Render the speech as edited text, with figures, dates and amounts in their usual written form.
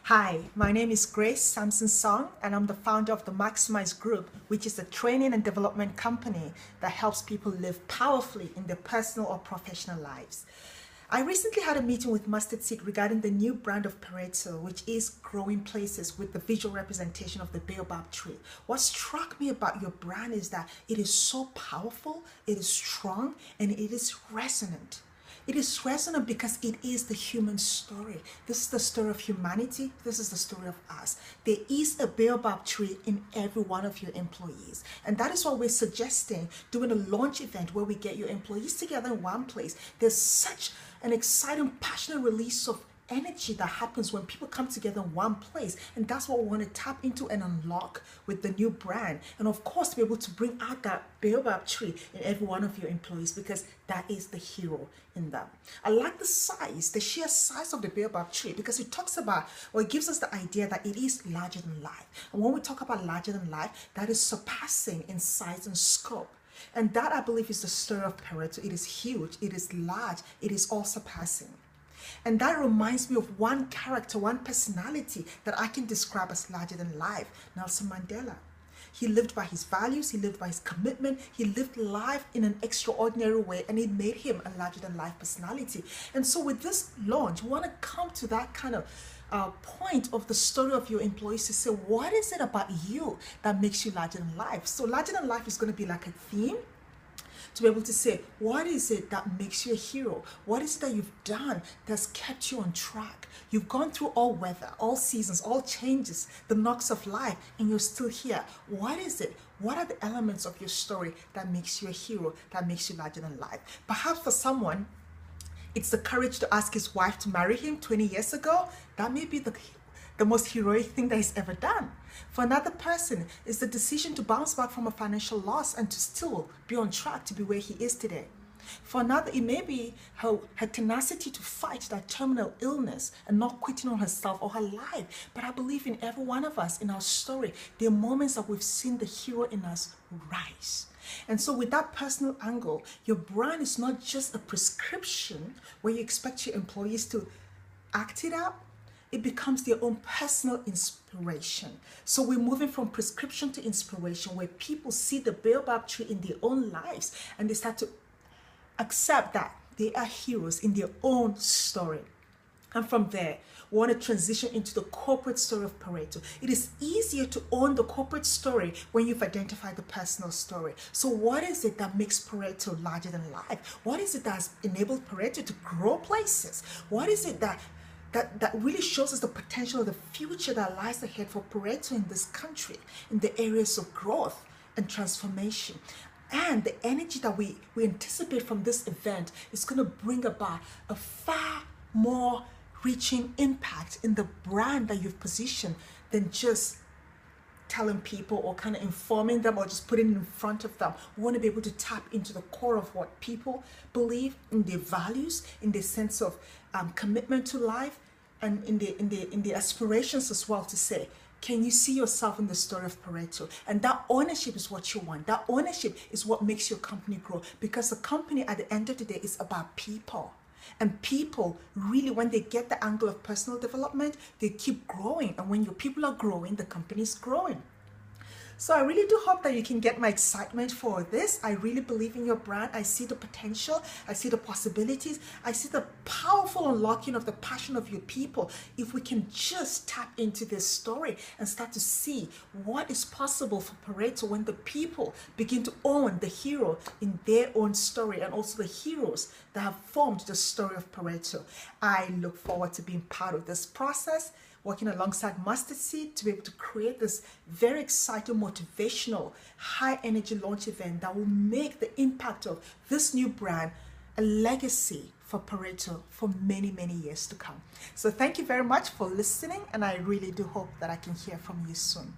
Hi, my name is Grace Samson-Songs, and I'm the founder of the Maximize Group, which is a training and development company that helps people live powerfully in their personal or professional lives. I recently had a meeting with Mustard Seed regarding the new brand of Pareto, which is growing places with the visual representation of the baobab tree. What struck me about your brand is that it is so powerful, it is strong, and it is resonant. It is resonant because it is the human story. This is the story of humanity. This is the story of us. There is a baobab tree in every one of your employees. And that is what we're suggesting, doing a launch event where we get your employees together in one place. There's such an exciting, passionate release of energy that happens when people come together in one place, and that's what we want to tap into and unlock with the new brand. And of course, to be able to bring out that baobab tree in every one of your employees, because that is the hero in them. I like the size, the sheer size of the baobab tree, because it talks about, or it gives us the idea that it is larger than life. And when we talk about larger than life, that is surpassing in size and scope. And that, I believe, is the story of Pareto. It is huge, it is large, it is all surpassing. And that reminds me of one character, one personality that I can describe as larger than life, Nelson Mandela. He lived by his values, he lived by his commitment, he lived life in an extraordinary way, and it made him a larger than life personality. And so with this launch, we want to come to that kind of point of the story of your employees to say, what is it about you that makes you larger than life? So larger than life is going to be like a theme, to be able to say, what is it that makes you a hero? What is it that you've done that's kept you on track? You've gone through all weather, all seasons, all changes, the knocks of life, and you're still here. What is it? What are the elements of your story that makes you a hero, that makes you larger than life? Perhaps for someone, it's the courage to ask his wife to marry him 20 years ago. That may be the most heroic thing that he's ever done. For another person, it's the decision to bounce back from a financial loss and to still be on track to be where he is today. For another, it may be her tenacity to fight that terminal illness and not quitting on herself or her life. But I believe in every one of us, in our story, there are moments that we've seen the hero in us rise. And so with that personal angle, your brand is not just a prescription where you expect your employees to act it out. It becomes their own personal inspiration. So we're moving from prescription to inspiration, where people see the baobab tree in their own lives and they start to accept that they are heroes in their own story. And from there, we want to transition into the corporate story of Pareto. It is easier to own the corporate story when you've identified the personal story. So what is it that makes Pareto larger than life? What is it that has enabled Pareto to grow places? What is it that really shows us the potential of the future that lies ahead for Pareto in this country, in the areas of growth and transformation? And the energy that we anticipate from this event is going to bring about a far more reaching impact in the brand that you've positioned than just telling people or kind of informing them or just putting it in front of them. We want to be able to tap into the core of what people believe, in their values, in their sense of commitment to life, and in the aspirations as well, to say, can you see yourself in the story of Pareto? And that ownership is what you want. That ownership is what makes your company grow, because the company at the end of the day is about people. And people really, when they get the angle of personal development, they keep growing. And when your people are growing, the company is growing. So I really do hope that you can get my excitement for this. I really believe in your brand. I see the potential. I see the possibilities. I see the powerful unlocking of the passion of your people. If we can just tap into this story and start to see what is possible for Pareto when the people begin to own the hero in their own story, and also the heroes that have formed the story of Pareto. I look forward to being part of this process, working alongside Mustard Seed to be able to create this very exciting, motivational, high energy launch event that will make the impact of this new brand a legacy for Pareto for many, many years to come. So thank you very much for listening, and I really do hope that I can hear from you soon.